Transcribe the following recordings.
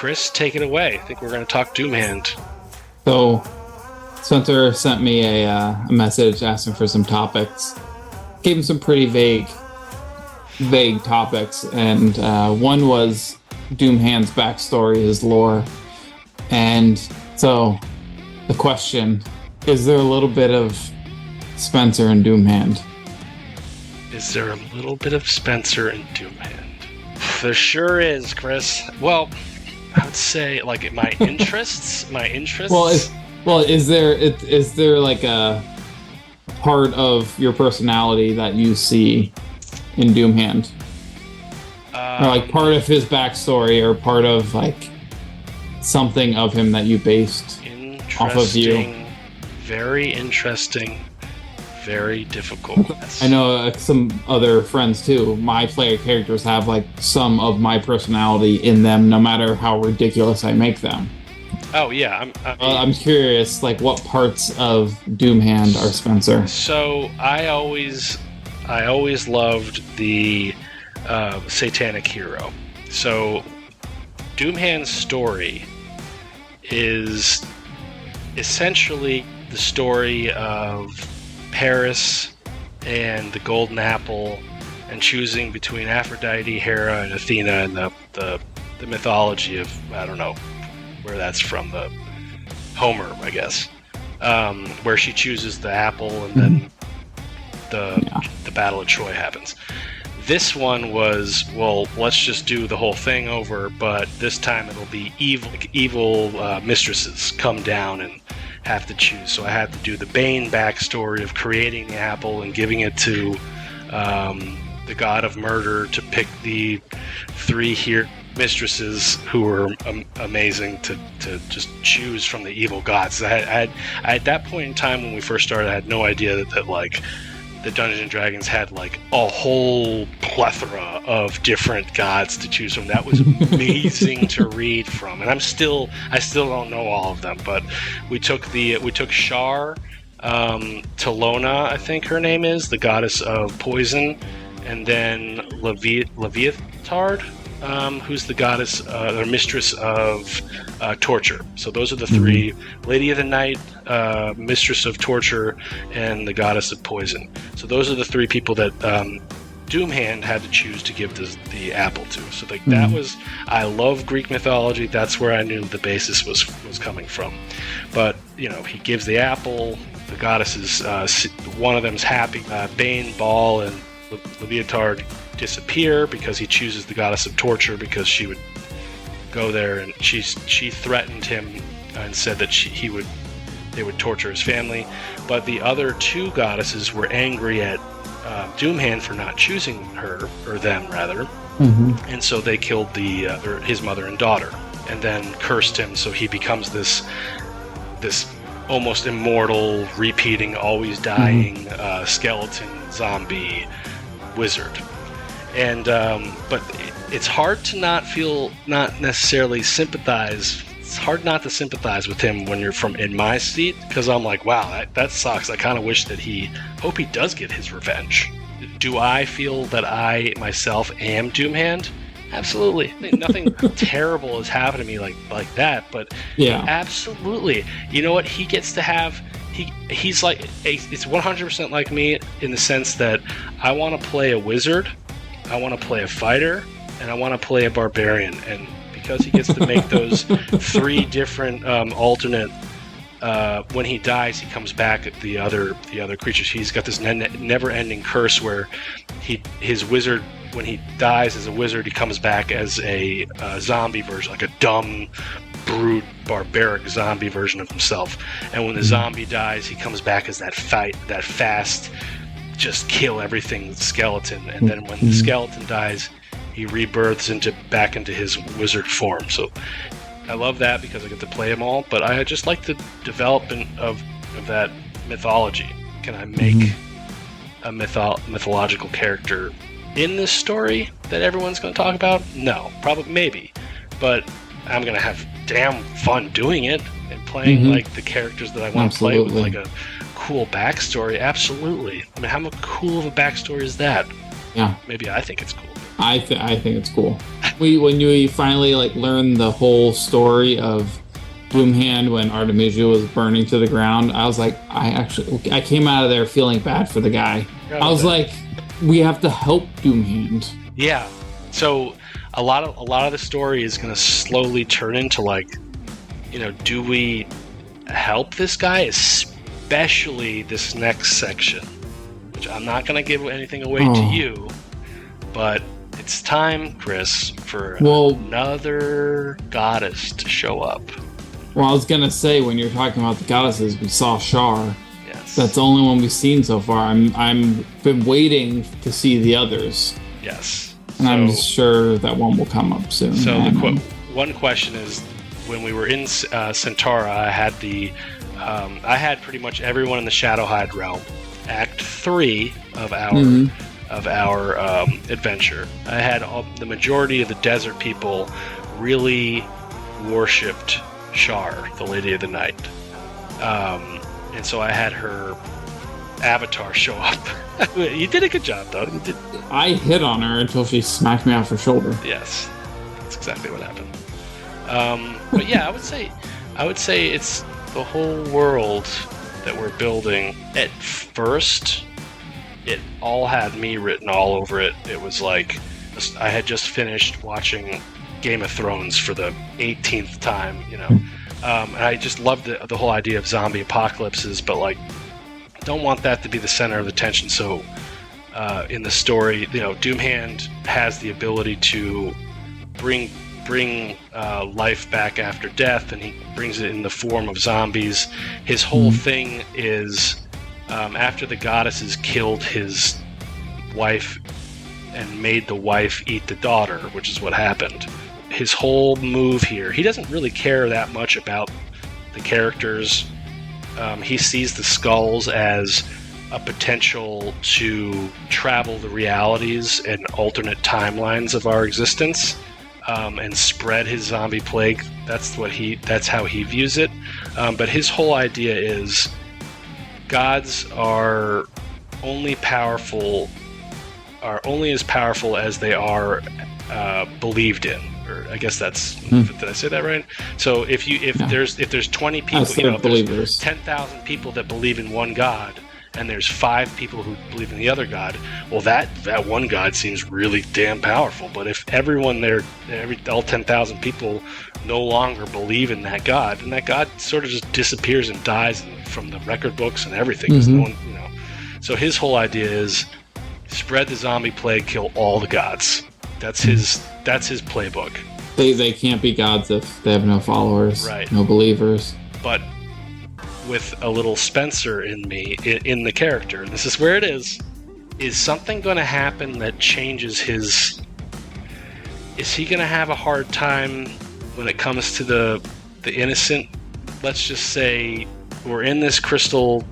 Chris, take it away. I think we're going to talk Doomhand. So, Spencer sent me a message asking for some topics. Gave him some pretty vague topics, and one was Doomhand's backstory, his lore. And so, the question, is there a little bit of Spencer and Doomhand? Is there a little bit of Spencer and Doomhand? There sure is, Chris. Well, I would say, like, my interests. Well, is there like a part of your personality that you see in Doomhand, or like part of his backstory, or part of like something of him that you based off of you? Very interesting. Very difficult. I know some other friends too. My player characters have like some of my personality in them, no matter how ridiculous I make them. Oh yeah, I'm curious, like what parts of Doomhand are Spencer? So I always loved the satanic hero. So Doomhand's story is essentially the story of Paris and the Golden Apple, and choosing between Aphrodite, Hera, and Athena, and the mythology of, I don't know where that's from, the Homer, I guess, where she chooses the apple, and then the Battle of Troy happens. This one was, well, let's just do the whole thing over, but this time it'll be evil mistresses come down and have to choose. So I had to do the Bane backstory of creating the apple and giving it to the god of murder to pick the three mistresses who were amazing to just choose from the evil gods. I at that point in time when we first started, I had no idea that like the Dungeons and Dragons had like a whole plethora of different gods to choose from. That was amazing to read from, and I still don't know all of them. But we took Shar, Talona, I think her name is, the goddess of poison, and then Leviathard, who's the goddess or mistress of torture. So those are the three: Lady of the Night, mistress of torture, and the goddess of poison. So those are the three people that Doomhand had to choose to give the apple to. So like that was, I love Greek mythology. That's where I knew the basis was coming from. But he gives the apple. The goddesses, one of them's happy. Bane, Baal, and Leviathard disappear because he chooses the goddess of torture, because she would go there and she threatened him and said that they would torture his family. But the other two goddesses were angry at Doomhand for not choosing her, or them rather, and so they killed his mother and daughter, and then cursed him, so he becomes this almost immortal, repeating, always dying skeleton zombie wizard. And but it's hard to not necessarily sympathize. It's hard not to sympathize with him when you're in my seat, because I'm like, wow, that sucks. I kind of wish that hope he does get his revenge. Do I feel that I myself am Doomhand? Absolutely. Nothing terrible has happened to me like that, but yeah, absolutely. You know what? He gets to have. He's like, it's 100% like me in the sense that I want to play a wizard, I want to play a fighter, and I want to play a barbarian. And because he gets to make those three different alternate, when he dies, he comes back at the other creatures. He's got this never-ending curse where his wizard, when he dies as a wizard, he comes back as a zombie version, like a dumb, brute, barbaric zombie version of himself. And when the zombie dies, he comes back as that fast, just kill everything skeleton. And then when the skeleton dies, he rebirths back into his wizard form. So I love that because I get to play them all, but I just like the development of that mythology. Can I make a mythological character in this story that everyone's going to talk about? No, probably, maybe, but I'm going to have damn fun doing it and playing like the characters that I want to play with, like a cool backstory. Absolutely. I mean, how cool of a backstory is that? Yeah. Maybe I think it's cool. I think it's cool. when you finally like learn the whole story of Doomhand when Artemisia was burning to the ground, I was like, I came out of there feeling bad for the guy. I was like, we have to help Doomhand. Yeah. So a lot of the story is going to slowly turn into like, do we help this guy, especially this next section, which I'm not going to give anything away to you, but it's time, Chris, for another goddess to show up. Well, I was going to say, when you're talking about the goddesses, we saw Shar. Yes. That's the only one we've seen so far. I'm been waiting to see the others. Yes. And I'm sure that one will come up soon. So one question is, when we were in Centaura, I had pretty much everyone in the Shadowhide realm. Act 3 of our adventure, I had the majority of the desert people really worshipped Shar, the Lady of the Night, and so I had her avatar show up. You did a good job, though. I hit on her until she smacked me off her shoulder. Yes, that's exactly what happened. But yeah, I would say it's the whole world that we're building. At first, it all had me written all over it. It was like I had just finished watching Game of Thrones for the 18th time, and I just loved the whole idea of zombie apocalypses, but like, don't want that to be the center of attention. So in the story, Doomhand has the ability to bring life back after death, and he brings it in the form of zombies. His whole thing is, after the goddesses killed his wife and made the wife eat the daughter, which is what happened. His whole move here, he doesn't really care that much about the characters. He sees the skulls as a potential to travel the realities and alternate timelines of our existence, and spread his zombie plague. That's how he views it. But his whole idea is gods are only as powerful as they are believed in. Or I guess that's did I say that right? So if there's 20 people, if there's 10,000 people that believe in one god, and there's 5 people who believe in the other god, well, that one god seems really damn powerful. But if everyone there, all 10,000 people no longer believe in that god, then that god sort of just disappears and dies from the record books and everything. No one, So his whole idea is spread the zombie plague, kill all the gods. That's his playbook. They can't be gods if they have no followers, right? No believers. But with a little Spencer in me, in the character, and this is where it is something going to happen that changes his... Is he going to have a hard time when it comes to the innocent? Let's just say we're in this crystal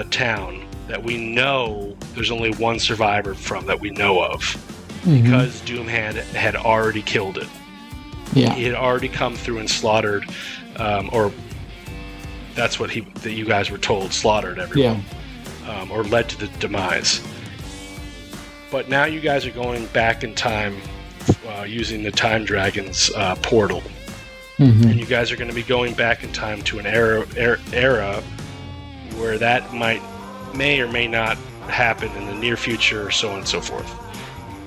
town that we know there's only one survivor from, that we know of, because Doomhand had already killed it. Yeah, he had already come through and slaughtered, or that's what that you guys were told, slaughtered everyone, or led to the demise. But now you guys are going back in time using the Time Dragon's portal, and you guys are going to be going back in time to an era where that may or may not happen in the near future, or so on and so forth.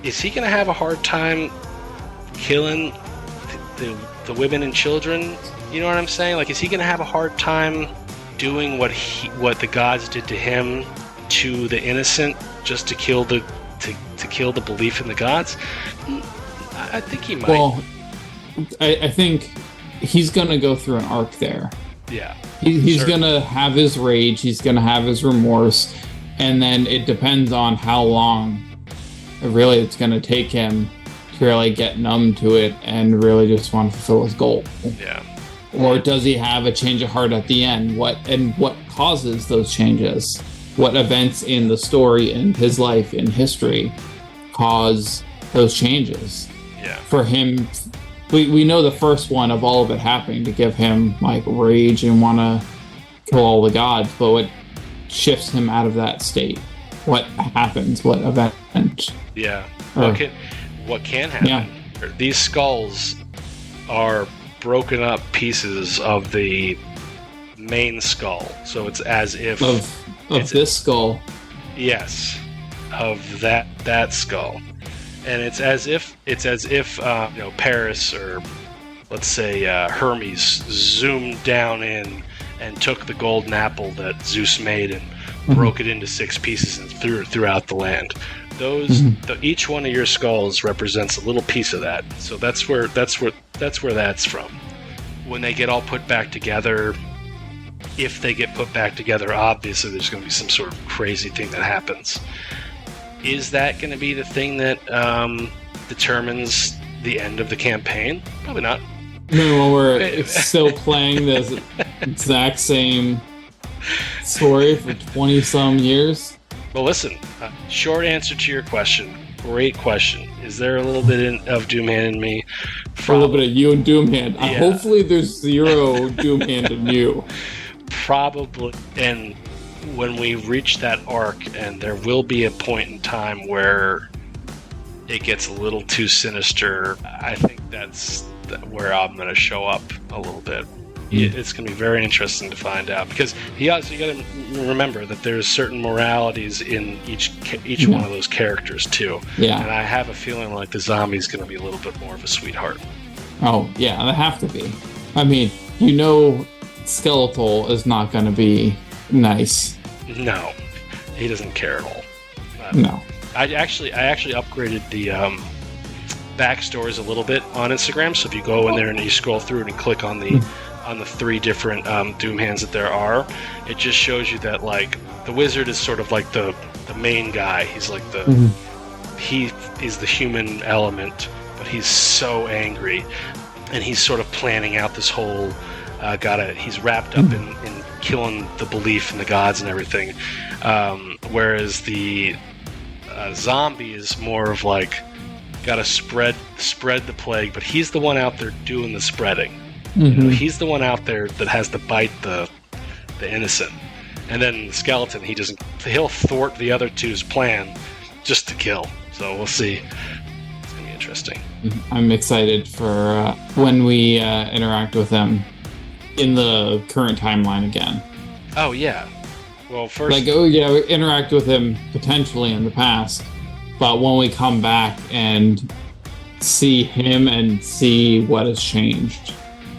Is he going to have a hard time killing the women and children? You know what I'm saying? Like, is he going to have a hard time doing what the gods did to him, to the innocent, just to kill the belief in the gods? I think he might. Well, I think he's going to go through an arc there. Yeah. He's going to have his rage. He's going to have his remorse. And then it depends on how long really it's going to take him to really get numb to it and really just want to fulfill his goal. Yeah. Or does he have a change of heart at the end? What causes those changes? What events in the story, in his life, in history, cause those changes? Yeah. For him, we know the first one of all of it happening to give him like rage and want to kill all the gods, but what shifts him out of that state? What happens? What event? Yeah. What can happen? Yeah. These skulls are broken up pieces of the main skull, so it's as if of this skull. Yes, of that skull, and it's as if Paris, or let's say Hermes, zoomed down in and took the golden apple that Zeus made and broke it into 6 pieces and threw it throughout the land. Each one of your skulls represents a little piece of that. So that's where that's from. When they get all put back together, if they get put back together, obviously there's going to be some sort of crazy thing that happens. Is that going to be the thing that determines the end of the campaign? Probably not. No, we're still playing this exact same story for 20-some years. Well, listen, short answer to your question. Great question. Is there a little bit of Doomhand in me? A little bit of you and Doomhand. Yeah. Hopefully there's 0 Doomhand in you. Probably. And when we reach that arc, and there will be a point in time where it gets a little too sinister, I think that's where I'm going to show up a little bit. It's going to be very interesting to find out, because you got to remember that there's certain moralities in each one of those characters too. Yeah. And I have a feeling like the zombie's going to be a little bit more of a sweetheart. Oh, yeah, they have to be. I mean, Skeletal is not going to be nice. No, he doesn't care at all. No. I actually upgraded the backstories a little bit on Instagram. So if you go in there and you scroll through it and click on the 3 different Doomhands that there are, it just shows you that, like, the wizard is sort of like the main guy. He's like he is the human element, but he's so angry, and he's sort of planning out this whole he's wrapped up in killing the belief in the gods and everything, whereas the zombie is more of like gotta spread the plague, but he's the one out there doing the spreading. He's the one out there that has to bite the innocent. And then the skeleton, he'll thwart the other two's plan just to kill. So we'll see. It's gonna be interesting. I'm excited for when we interact with him in the current timeline again. Oh yeah. Well, first, we interact with him potentially in the past, but when we come back and see him and see what has changed,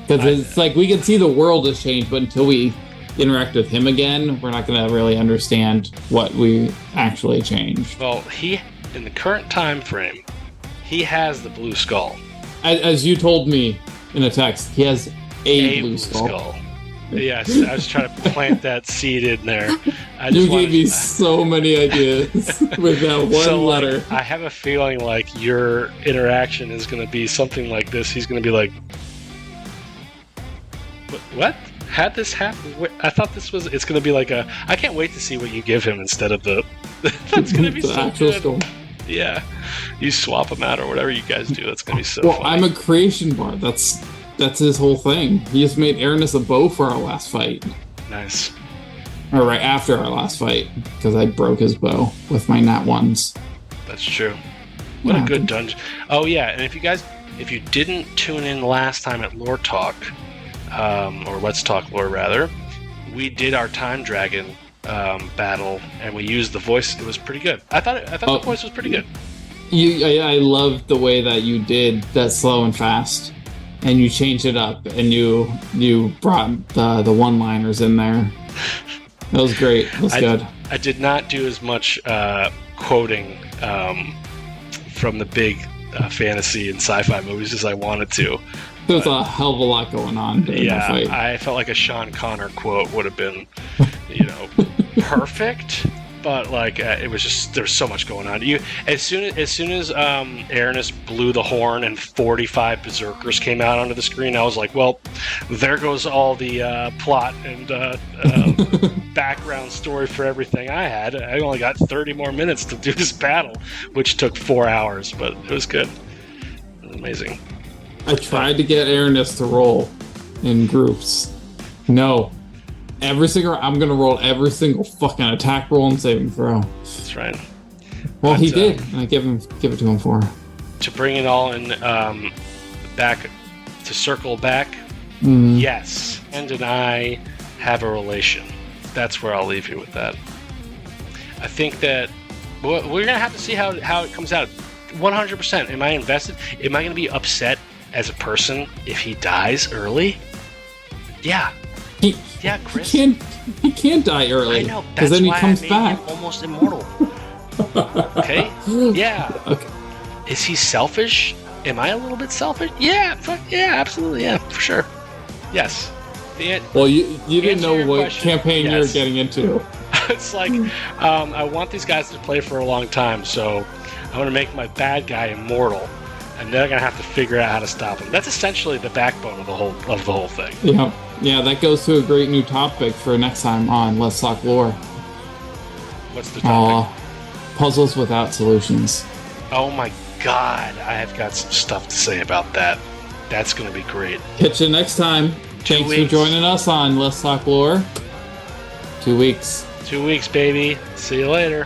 because it's like we can see the world has changed, but until we interact with him again, we're not going to really understand what we actually changed. Well, in the current time frame, he has the blue skull. As you told me in a text, he has a blue skull. Yes, I was trying to plant that seed in there. You gave me so many ideas with that one letter. Like, I have a feeling like your interaction is going to be something like this. He's going to be like, "What? Had this happen? I thought it's going to be like I can't wait to see what you give him instead of the. That's going to be so good. Skull. Yeah, you swap them out or whatever you guys do. That's going to be so. Well, funny. I'm a creation bard. That's his whole thing. He just made Aranis a bow for our last fight. Nice. Or right after our last fight, because I broke his bow with my nat ones. That's true. What a good dungeon. Oh yeah, and if you didn't tune in last time at Lore Talk, or Let's Talk Lore rather, we did our Time Dragon battle, and we used the voice. It was pretty good. I thought the voice was pretty good. I loved the way that you did that slow and fast. And you changed it up, and you brought the one-liners in there. That was great. That was good. I did not do as much quoting from the big fantasy and sci-fi movies as I wanted to. There's a hell of a lot going on during the fight. I felt like a Sean Connery quote would have been, perfect. But like it was just there's so much going on. As soon as Aranis blew the horn and 45 berserkers came out onto the screen, I was like, well, there goes all the plot and background story for everything I had. I only got 30 more minutes to do this battle, which took 4 hours, but it was good. It was amazing. I tried to get Aranis to roll in groups. No. I'm gonna roll every single fucking attack roll and saving throw. That's right. Well, he did, and I give it to him for. to bring it all in back to circle back. Mm. Yes, and I have a relation. That's where I'll leave you with that. I think that we're gonna have to see how it comes out. 100%. Am I invested? Am I gonna be upset as a person if he dies early? Yeah. Yeah, Chris. He can't die early. I know. Because That's then he why comes I made back. him almost immortal. Okay. Yeah. Okay. Is he selfish? Am I a little bit selfish? Yeah. Yeah. Absolutely. Yeah. For sure. Yes. Well, you didn't answer know your what question, campaign you were yes. getting into. It's like I want these guys to play for a long time, so I want to make my bad guy immortal, and they're gonna have to figure out how to stop him. That's essentially the backbone of the whole thing. Yeah. Yeah, that goes to a great new topic for next time on Let's Talk Lore. What's the topic? Puzzles without solutions. Oh my god, I have got some stuff to say about that. That's gonna be great. Catch you next time. Thanks for weeks. joining us on Let's Talk Lore. 2 weeks. 2 weeks, baby. See you later.